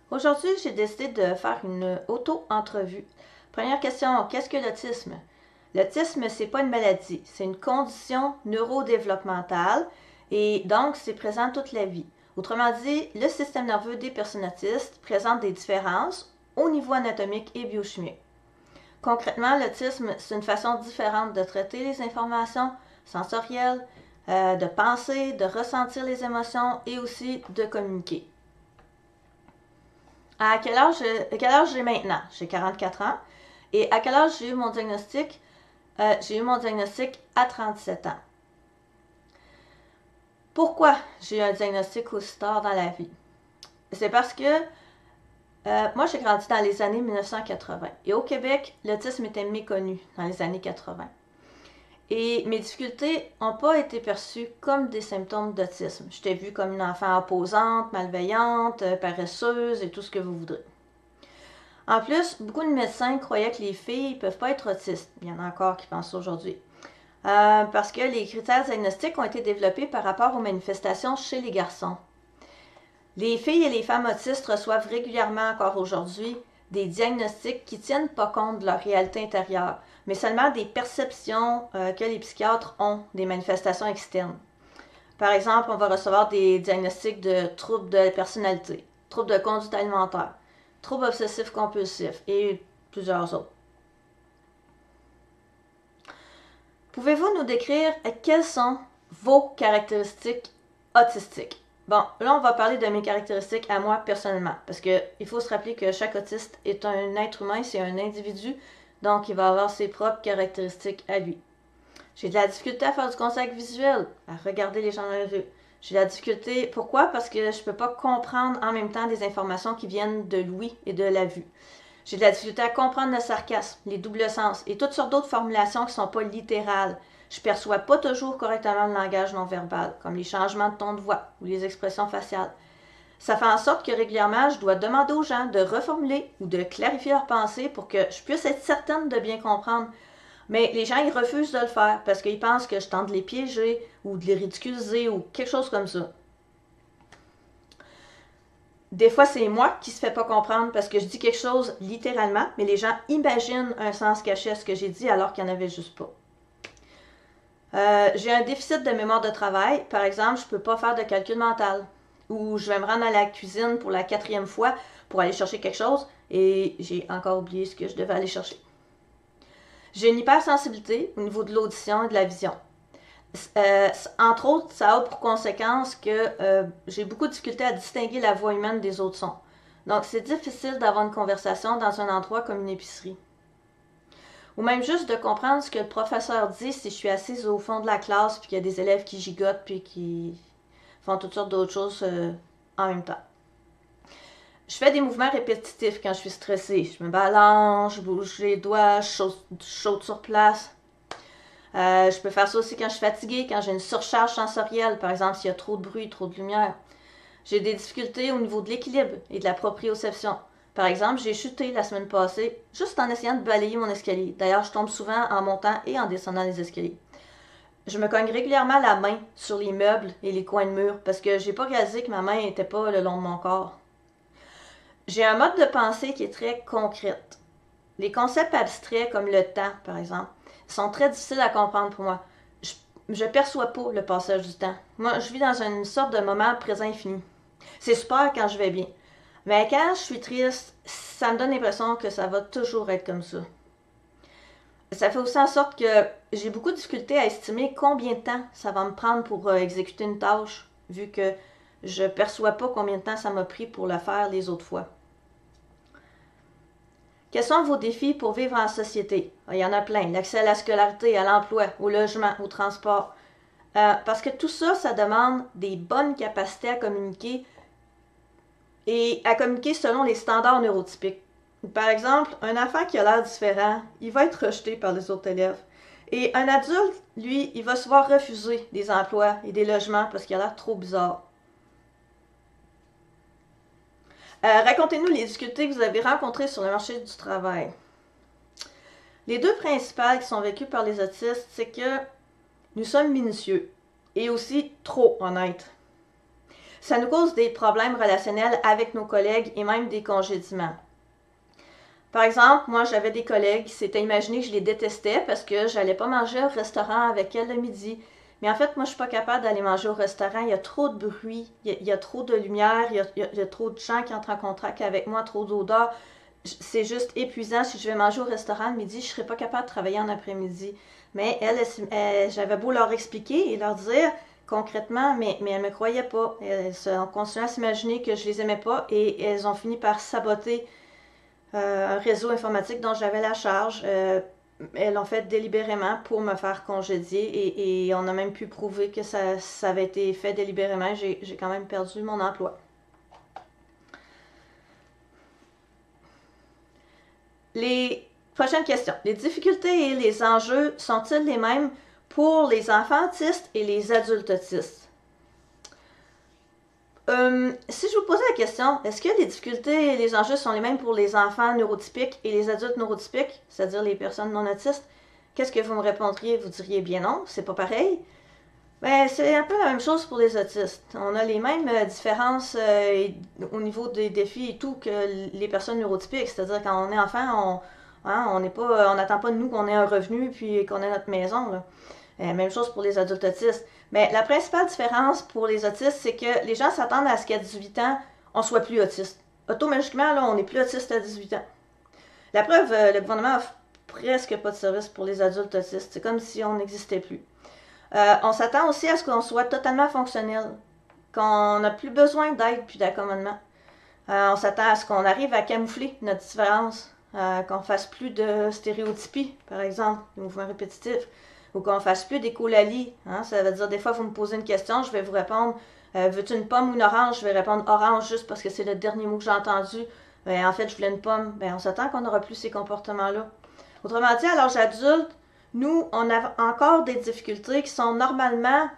Aujourd'hui, j'ai décidé de faire une auto-entrevue. Première question, qu'est-ce que l'autisme? L'autisme, c'est pas une maladie, c'est une condition neurodéveloppementale et donc c'est présent toute la vie. Autrement dit, le système nerveux des personnes autistes présente des différences au niveau anatomique et biochimique. Concrètement, l'autisme, c'est une façon différente de traiter les informations sensorielles, de penser, de ressentir les émotions et aussi de communiquer. À quel âge j'ai maintenant? J'ai 44 ans. Et à quel âge j'ai eu mon diagnostic? J'ai eu mon diagnostic à 37 ans. Pourquoi j'ai eu un diagnostic aussi tard dans la vie? C'est parce que moi, j'ai grandi dans les années 1980. Et au Québec, l'autisme était méconnu dans les années 80. Et mes difficultés n'ont pas été perçues comme des symptômes d'autisme. J'étais vue comme une enfant opposante, malveillante, paresseuse et tout ce que vous voudrez. En plus, beaucoup de médecins croyaient que les filles ne peuvent pas être autistes. Il y en a encore qui pensent ça aujourd'hui. Parce que les critères diagnostiques ont été développés par rapport aux manifestations chez les garçons. Les filles et les femmes autistes reçoivent régulièrement encore aujourd'hui des diagnostics qui ne tiennent pas compte de leur réalité intérieure, mais seulement des perceptions que les psychiatres ont des manifestations externes. Par exemple, on va recevoir des diagnostics de troubles de personnalité, troubles de conduite alimentaire, troubles obsessifs compulsifs et plusieurs autres. Pouvez-vous nous décrire quelles sont vos caractéristiques autistiques? Bon, là, on va parler de mes caractéristiques à moi personnellement, parce qu'il faut se rappeler que chaque autiste est un être humain, c'est un individu, donc il va avoir ses propres caractéristiques à lui. J'ai de la difficulté à faire du contact visuel, à regarder les gens dans la rue. J'ai de la difficulté, pourquoi? Parce que je ne peux pas comprendre en même temps des informations qui viennent de l'ouïe et de la vue. J'ai de la difficulté à comprendre le sarcasme, les doubles sens et toutes sortes d'autres formulations qui ne sont pas littérales. Je ne perçois pas toujours correctement le langage non verbal, comme les changements de ton de voix ou les expressions faciales. Ça fait en sorte que régulièrement, je dois demander aux gens de reformuler ou de clarifier leurs pensées pour que je puisse être certaine de bien comprendre. Mais les gens, ils refusent de le faire parce qu'ils pensent que je tente de les piéger ou de les ridiculiser ou quelque chose comme ça. Des fois, c'est moi qui se fait pas comprendre parce que je dis quelque chose littéralement, mais les gens imaginent un sens caché à ce que j'ai dit alors qu'il n'y en avait juste pas. J'ai un déficit de mémoire de travail. Par exemple, je ne peux pas faire de calcul mental. Ou je vais me rendre à la cuisine pour la 4e fois pour aller chercher quelque chose et j'ai encore oublié ce que je devais aller chercher. J'ai une hypersensibilité au niveau de l'audition et de la vision. Entre autres, ça a pour conséquence que j'ai beaucoup de difficulté à distinguer la voix humaine des autres sons. Donc, c'est difficile d'avoir une conversation dans un endroit comme une épicerie. Ou même juste de comprendre ce que le professeur dit si je suis assise au fond de la classe puis qu'il y a des élèves qui gigotent puis qui font toutes sortes d'autres choses en même temps. Je fais des mouvements répétitifs quand je suis stressée. Je me balance, je bouge les doigts, je saute sur place. Je peux faire ça aussi quand je suis fatiguée, quand j'ai une surcharge sensorielle, par exemple s'il y a trop de bruit, trop de lumière. J'ai des difficultés au niveau de l'équilibre et de la proprioception. Par exemple, j'ai chuté la semaine passée juste en essayant de balayer mon escalier. D'ailleurs, je tombe souvent en montant et en descendant les escaliers. Je me cogne régulièrement la main sur les meubles et les coins de mur parce que j'ai pas réalisé que ma main n'était pas le long de mon corps. J'ai un mode de pensée qui est très concrète. Les concepts abstraits comme le temps, par exemple, sont très difficiles à comprendre pour moi. Je perçois pas le passage du temps. Moi, je vis dans une sorte de moment présent infini. C'est super quand je vais bien. Mais quand je suis triste, ça me donne l'impression que ça va toujours être comme ça. Ça fait aussi en sorte que j'ai beaucoup de difficulté à estimer combien de temps ça va me prendre pour exécuter une tâche, vu que je perçois pas combien de temps ça m'a pris pour le faire les autres fois. Quels sont vos défis pour vivre en société? Il y en a plein. L'accès à la scolarité, à l'emploi, au logement, au transport. Parce que tout ça, ça demande des bonnes capacités à communiquer et à communiquer selon les standards neurotypiques. Par exemple, un enfant qui a l'air différent, il va être rejeté par les autres élèves. Et un adulte, lui, il va se voir refuser des emplois et des logements parce qu'il a l'air trop bizarre. Racontez-nous les difficultés que vous avez rencontrées sur le marché du travail. Les deux principales qui sont vécues par les autistes, c'est que nous sommes minutieux et aussi trop honnêtes. ça nous cause des problèmes relationnels avec nos collègues et même des congédiements. Par exemple, moi, j'avais des collègues qui s'étaient imaginé que je les détestais parce que j'allais pas manger au restaurant avec elles le midi. Mais en fait, moi, je suis pas capable d'aller manger au restaurant. Il y a trop de bruit, il y a trop de lumière, il y a trop de gens qui entrent en contact avec moi, trop d'odeurs. C'est juste épuisant. Si je vais manger au restaurant le midi, je serais pas capable de travailler en après-midi. Mais j'avais beau leur expliquer et leur dire concrètement, mais elles me croyaient pas. Elles ont continué à s'imaginer que je les aimais pas et elles ont fini par saboter un réseau informatique dont j'avais la charge. Elles l'ont fait délibérément pour me faire congédier et on a même pu prouver que ça avait été fait délibérément. J'ai quand même perdu mon emploi. Les prochaines questions. Les difficultés et les enjeux sont-ils les mêmes pour les enfants autistes et les adultes autistes? Si je vous posais la question, est-ce que les difficultés et les enjeux sont les mêmes pour les enfants neurotypiques et les adultes neurotypiques, c'est-à-dire les personnes non autistes, qu'est-ce que vous me répondriez? Vous diriez bien non, c'est pas pareil. Ben, c'est un peu la même chose pour les autistes. On a les mêmes différences au niveau des défis et tout que les personnes neurotypiques, c'est-à-dire quand on est enfant, on n'attend pas de nous qu'on ait un revenu puis qu'on ait notre maison, là. Même chose pour les adultes autistes. Mais la principale différence pour les autistes, c'est que les gens s'attendent à ce qu'à 18 ans, on soit plus autiste. Automatiquement, là, on n'est plus autiste à 18 ans. La preuve, le gouvernement offre presque pas de service pour les adultes autistes. C'est comme si on n'existait plus. On s'attend aussi à ce qu'on soit totalement fonctionnel, qu'on n'a plus besoin d'aide puis d'accommodement. On s'attend à ce qu'on arrive à camoufler notre différence, qu'on fasse plus de stéréotypie, par exemple, des mouvements répétitifs, ou qu'on fasse plus des collalis. Hein? Ça veut dire, des fois, vous me posez une question, je vais vous répondre veux-tu une pomme ou une orange? Je vais répondre orange juste parce que c'est le dernier mot que j'ai entendu. En fait, je voulais une pomme. On s'attend qu'on n'aura plus ces comportements-là. Autrement dit, à l'âge adulte, nous, on a encore des difficultés qui sont normalement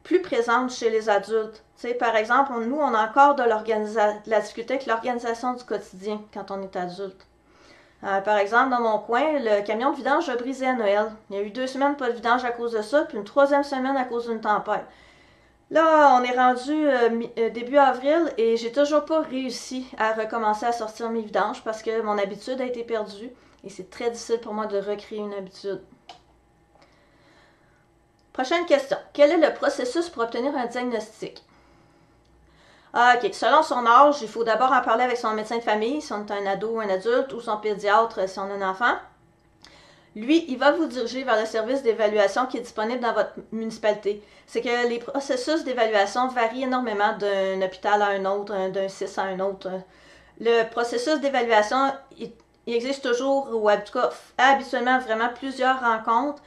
plus présentes chez les adultes. T'sais, par exemple, nous, on a encore de la difficulté avec l'organisation du quotidien quand on est adulte. Par exemple, dans mon coin, le camion de vidange a brisé à Noël. Il y a eu 2 semaines pas de vidange à cause de ça, puis une 3e semaine à cause d'une tempête. Là, on est rendu début avril et j'ai toujours pas réussi à recommencer à sortir mes vidanges parce que mon habitude a été perdue et c'est très difficile pour moi de recréer une habitude. Prochaine question. Quel est le processus pour obtenir un diagnostic? OK. Selon son âge, il faut d'abord en parler avec son médecin de famille, si on est un ado ou un adulte, ou son pédiatre, si on est un enfant. Lui, il va vous diriger vers le service d'évaluation qui est disponible dans votre municipalité. C'est que les processus d'évaluation varient énormément d'un hôpital à un autre, d'un CIS à un autre. Le processus d'évaluation, il existe toujours, ou en tout cas, habituellement, vraiment plusieurs rencontres.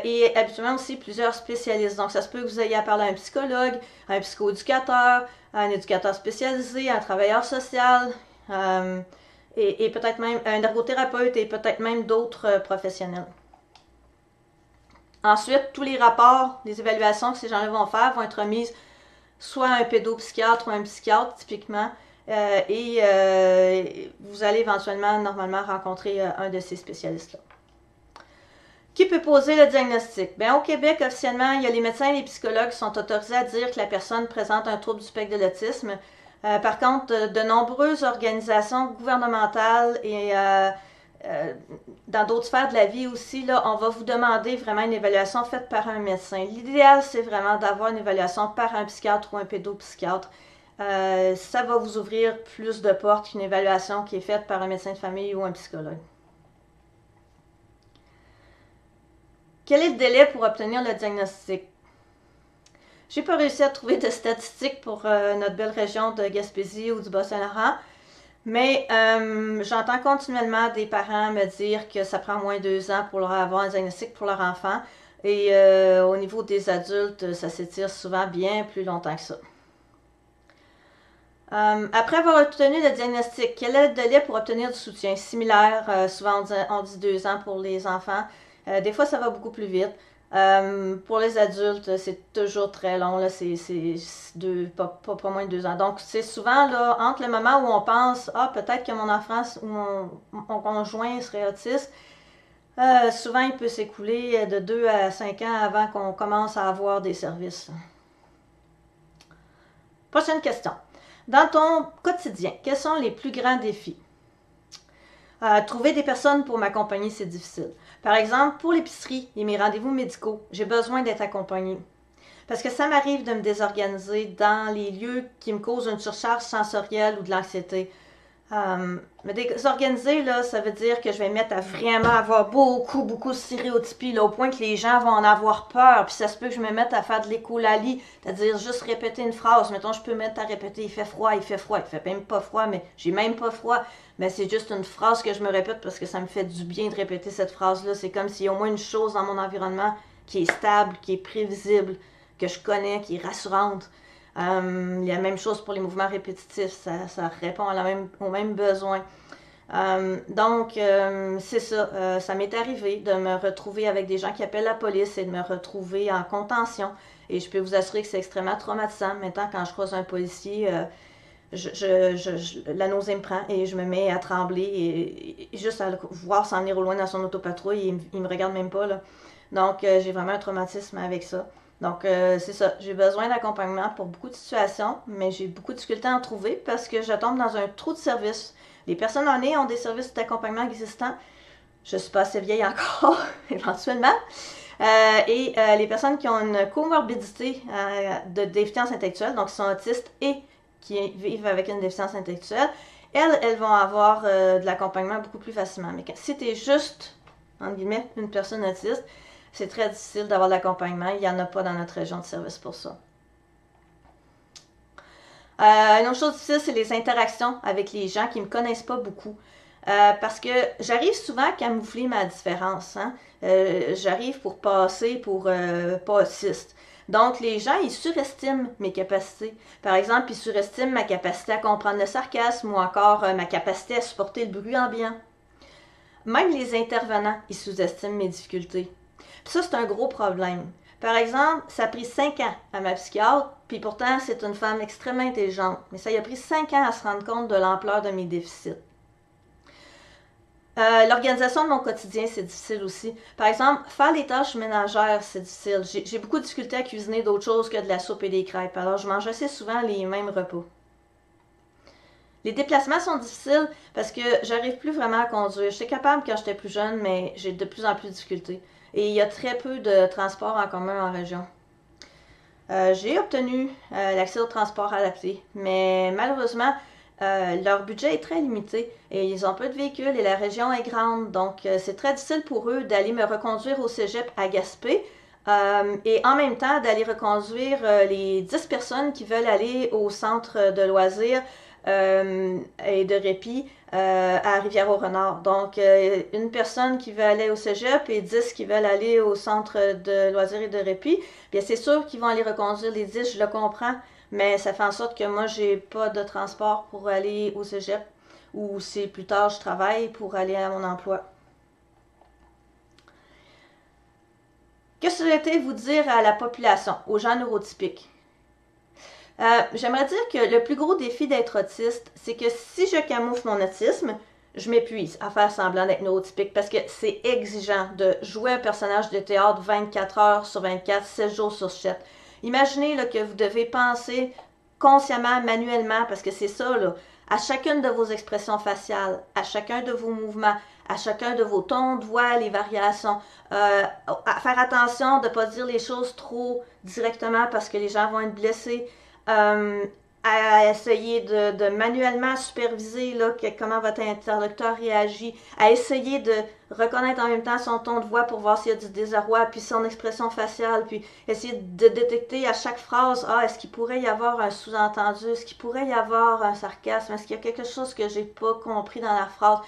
Et habituellement aussi plusieurs spécialistes. Donc, ça se peut que vous ayez à parler à un psychologue, à un psychoéducateur, à un éducateur spécialisé, à un travailleur social, et peut-être même un ergothérapeute et peut-être même d'autres professionnels. Ensuite, tous les rapports, les évaluations que ces gens-là vont faire vont être remises soit à un pédopsychiatre ou à un psychiatre, typiquement, et vous allez éventuellement, normalement, rencontrer un de ces spécialistes-là. Qui peut poser le diagnostic? Au Québec, officiellement, il y a les médecins et les psychologues qui sont autorisés à dire que la personne présente un trouble du spectre de l'autisme. Par contre, de nombreuses organisations gouvernementales et dans d'autres sphères de la vie aussi, là, on va vous demander vraiment une évaluation faite par un médecin. L'idéal, c'est vraiment d'avoir une évaluation par un psychiatre ou un pédopsychiatre. Ça va vous ouvrir plus de portes qu'une évaluation qui est faite par un médecin de famille ou un psychologue. Quel est le délai pour obtenir le diagnostic? J'ai pas réussi à trouver de statistiques pour notre belle région de Gaspésie ou du Bas-Saint-Laurent, mais j'entends continuellement des parents me dire que ça prend moins de 2 ans pour leur avoir un diagnostic pour leur enfant, et au niveau des adultes, ça s'étire souvent bien plus longtemps que ça. Après avoir obtenu le diagnostic, quel est le délai pour obtenir du soutien? Similaire, souvent on dit 2 ans pour les enfants. Des fois, ça va beaucoup plus vite. Pour les adultes, c'est toujours très long. Là, c'est pas moins de 2 ans. Donc, c'est souvent là, entre le moment où on pense peut-être que mon enfant ou mon conjoint serait autiste, souvent il peut s'écouler de 2 à 5 ans avant qu'on commence à avoir des services. Prochaine question. Dans ton quotidien, quels sont les plus grands défis? Trouver des personnes pour m'accompagner, c'est difficile. Par exemple, pour l'épicerie et mes rendez-vous médicaux, j'ai besoin d'être accompagnée. Parce que ça m'arrive de me désorganiser dans les lieux qui me causent une surcharge sensorielle ou de l'anxiété. Me désorganiser, là, ça veut dire que je vais me mettre à vraiment avoir beaucoup de stéréotypes, là, au point que les gens vont en avoir peur. Puis ça se peut que je me mette à faire de l'écolalie, c'est-à-dire juste répéter une phrase. Mettons, je peux me mettre à répéter « il fait froid ». Il fait même pas froid, mais j'ai même pas froid. Mais c'est juste une phrase que je me répète parce que ça me fait du bien de répéter cette phrase-là. C'est comme s'il y a au moins une chose dans mon environnement qui est stable, qui est prévisible, que je connais, qui est rassurante. Il y a la même chose pour les mouvements répétitifs, ça répond aux mêmes besoins. Donc, c'est ça. Ça m'est arrivé de me retrouver avec des gens qui appellent la police et de me retrouver en contention. Et je peux vous assurer que c'est extrêmement traumatisant. Maintenant, quand je croise un policier, la nausée me prend et je me mets à trembler et juste à le voir s'en venir au loin dans son autopatrouille, il me regarde même pas, là. Donc, j'ai vraiment un traumatisme avec ça. Donc, c'est ça. J'ai besoin d'accompagnement pour beaucoup de situations, mais j'ai beaucoup de difficultés à en trouver parce que je tombe dans un trou de services. Les personnes en ont des services d'accompagnement existants. Je suis pas assez vieille encore, éventuellement. Les personnes qui ont une comorbidité de déficience intellectuelle, donc qui sont autistes et qui vivent avec une déficience intellectuelle, elles vont avoir de l'accompagnement beaucoup plus facilement. Mais si tu es juste, entre guillemets, une personne autiste, c'est très difficile d'avoir de l'accompagnement. Il n'y en a pas dans notre région de service pour ça. Une autre chose difficile, c'est les interactions avec les gens qui ne me connaissent pas beaucoup. Parce que j'arrive souvent à camoufler ma différence. Hein? J'arrive pour passer pour pas autiste. Donc, les gens, ils surestiment mes capacités. Par exemple, ils surestiment ma capacité à comprendre le sarcasme ou encore ma capacité à supporter le bruit ambiant. Même les intervenants, ils sous-estiment mes difficultés. Puis ça, c'est un gros problème. Par exemple, ça a pris 5 ans à ma psychiatre, puis pourtant, c'est une femme extrêmement intelligente. Mais ça y a pris 5 ans à se rendre compte de l'ampleur de mes déficits. L'organisation de mon quotidien, c'est difficile aussi. Par exemple, faire les tâches ménagères, c'est difficile. J'ai beaucoup de difficultés à cuisiner d'autres choses que de la soupe et des crêpes. Alors, je mange assez souvent les mêmes repas. Les déplacements sont difficiles parce que j'arrive plus vraiment à conduire. J'étais capable quand j'étais plus jeune, mais j'ai de plus en plus de difficultés. Et il y a très peu de transports en commun en région. J'ai obtenu l'accès au transport adapté, mais malheureusement, leur budget est très limité et ils ont peu de véhicules et la région est grande. Donc, c'est très difficile pour eux d'aller me reconduire au cégep à Gaspé et en même temps d'aller reconduire les 10 personnes qui veulent aller au centre de loisirs et de répit à Rivière-au-Renard. Donc, une personne qui veut aller au cégep et 10 qui veulent aller au centre de loisirs et de répit, bien c'est sûr qu'ils vont aller reconduire les 10, je le comprends, mais ça fait en sorte que moi, j'ai pas de transport pour aller au cégep ou si plus tard je travaille pour aller à mon emploi. Que souhaitez-vous dire à la population, aux gens neurotypiques? J'aimerais dire que le plus gros défi d'être autiste, c'est que si je camoufle mon autisme, je m'épuise à faire semblant d'être neurotypique parce que c'est exigeant de jouer un personnage de théâtre 24 heures sur 24, 7 jours sur 7. Imaginez là, que vous devez penser consciemment, manuellement, parce que c'est ça, là, à chacune de vos expressions faciales, à chacun de vos mouvements, à chacun de vos tons de voix, les variations, à faire attention de ne pas dire les choses trop directement parce que les gens vont être blessés. À essayer de manuellement superviser là, comment votre interlocuteur réagit, à essayer de reconnaître en même temps son ton de voix pour voir s'il y a du désarroi, puis son expression faciale, puis essayer de détecter à chaque phrase, est-ce qu'il pourrait y avoir un sous-entendu, est-ce qu'il pourrait y avoir un sarcasme, est-ce qu'il y a quelque chose que j'ai pas compris dans la phrase.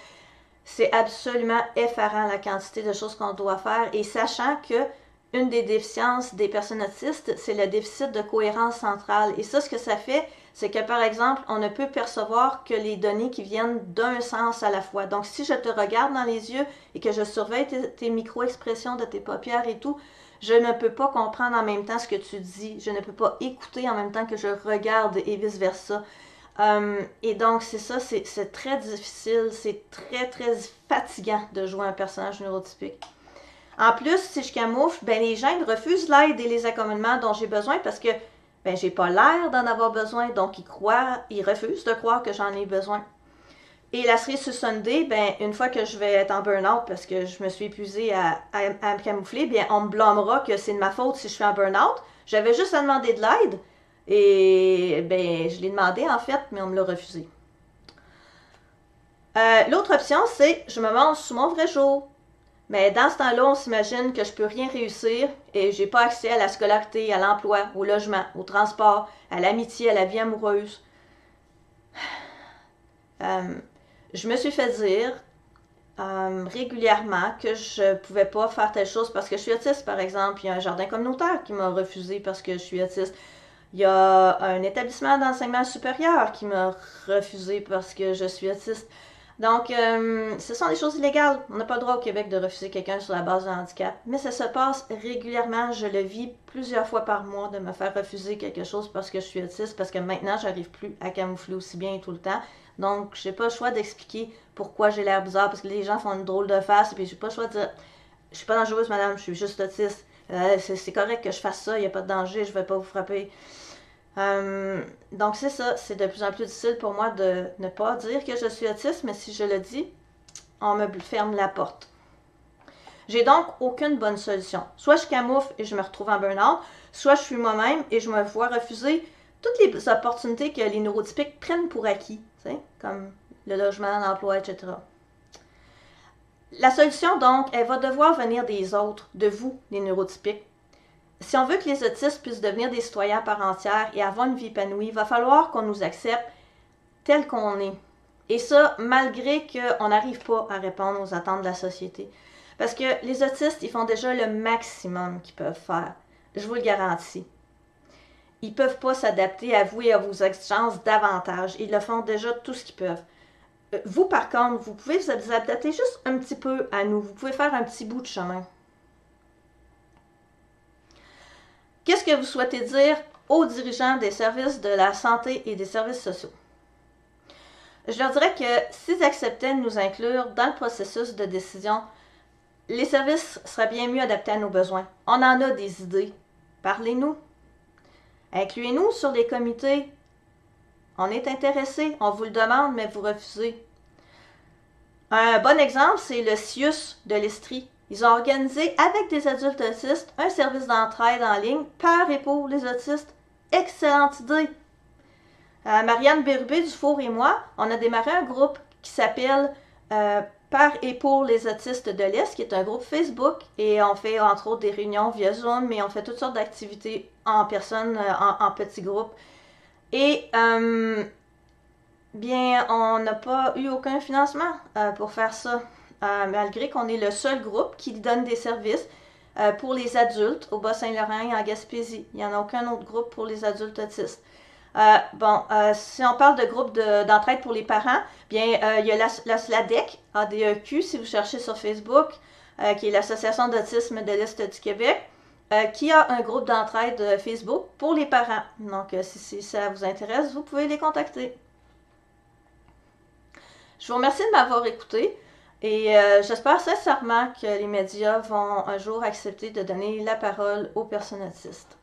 C'est absolument effarant la quantité de choses qu'on doit faire, et sachant que une des déficiences des personnes autistes, c'est le déficit de cohérence centrale. Et ça, ce que ça fait, c'est que, par exemple, on ne peut percevoir que les données qui viennent d'un sens à la fois. Donc, si je te regarde dans les yeux et que je surveille tes micro-expressions de tes paupières et tout, je ne peux pas comprendre en même temps ce que tu dis. Je ne peux pas écouter en même temps que je regarde et vice-versa. Et donc, c'est ça, c'est très difficile, c'est très fatigant de jouer un personnage neurotypique. En plus, si je camoufle, ben les gens refusent l'aide et les accommodements dont j'ai besoin parce que ben j'ai pas l'air d'en avoir besoin, donc ils refusent de croire que j'en ai besoin. Et la cerise sur Sunday, ben une fois que je vais être en burn-out parce que je me suis épuisée à me camoufler, bien on me blâmera que c'est de ma faute si je suis en burn-out. J'avais juste à demander de l'aide et ben je l'ai demandé en fait, mais on me l'a refusé. L'autre option, c'est je me mange sous mon vrai jour. Mais dans ce temps-là, on s'imagine que je peux rien réussir et j'ai pas accès à la scolarité, à l'emploi, au logement, au transport, à l'amitié, à la vie amoureuse. Euh, je me suis fait dire régulièrement que je pouvais pas faire telle chose parce que je suis autiste, par exemple. Il y a un jardin communautaire qui m'a refusé parce que je suis autiste. Il y a un établissement d'enseignement supérieur qui m'a refusé parce que je suis autiste. Donc, ce sont des choses illégales. On n'a pas le droit au Québec de refuser quelqu'un sur la base d'un handicap. Mais ça se passe régulièrement. Je le vis plusieurs fois par mois de me faire refuser quelque chose parce que je suis autiste, parce que maintenant, j'arrive plus à camoufler aussi bien tout le temps. Donc, j'ai pas le choix d'expliquer pourquoi j'ai l'air bizarre, parce que les gens font une drôle de face, et puis j'ai pas le choix de dire « Je suis pas dangereuse, madame, je suis juste autiste. C'est correct que je fasse ça, il n'y a pas de danger, je vais pas vous frapper. » Donc c'est ça, c'est de plus en plus difficile pour moi de ne pas dire que je suis autiste, mais si je le dis, on me ferme la porte. J'ai donc aucune bonne solution. Soit je camoufle et je me retrouve en burn-out, soit je suis moi-même et je me vois refuser toutes les opportunités que les neurotypiques prennent pour acquis, comme le logement, l'emploi, etc. La solution donc, elle va devoir venir des autres, de vous, les neurotypiques. Si on veut que les autistes puissent devenir des citoyens à part entière et avoir une vie épanouie, il va falloir qu'on nous accepte tel qu'on est. Et ça, malgré qu'on n'arrive pas à répondre aux attentes de la société. Parce que les autistes, ils font déjà le maximum qu'ils peuvent faire. Je vous le garantis. Ils ne peuvent pas s'adapter à vous et à vos exigences davantage. Ils le font déjà tout ce qu'ils peuvent. Vous, par contre, vous pouvez vous adapter juste un petit peu à nous. Vous pouvez faire un petit bout de chemin. Qu'est-ce que vous souhaitez dire aux dirigeants des services de la santé et des services sociaux? Je leur dirais que s'ils acceptaient de nous inclure dans le processus de décision, les services seraient bien mieux adaptés à nos besoins. On en a des idées. Parlez-nous. Incluez-nous sur les comités. On est intéressé, on vous le demande, mais vous refusez. Un bon exemple, c'est le CIUS de l'Estrie. Ils ont organisé avec des adultes autistes un service d'entraide en ligne par et pour les autistes. Excellente idée! Marianne Bérubé du Four et moi, on a démarré un groupe qui s'appelle Par et pour les autistes de l'Est, qui est un groupe Facebook, et on fait entre autres des réunions via Zoom, mais on fait toutes sortes d'activités en personne, en petits groupes. Et bien, on n'a pas eu aucun financement pour faire ça. Malgré qu'on est le seul groupe qui donne des services pour les adultes au Bas-Saint-Laurent et en Gaspésie. Il n'y en a aucun autre groupe pour les adultes autistes. Si on parle de groupe d'entraide pour les parents, bien, il y a la SLADEC, ADEQ, si vous cherchez sur Facebook, qui est l'Association d'autisme de l'Est du Québec, qui a un groupe d'entraide Facebook pour les parents. Donc, si ça vous intéresse, vous pouvez les contacter. Je vous remercie de m'avoir écouté. Et j'espère sincèrement que les médias vont un jour accepter de donner la parole aux personnes autistes.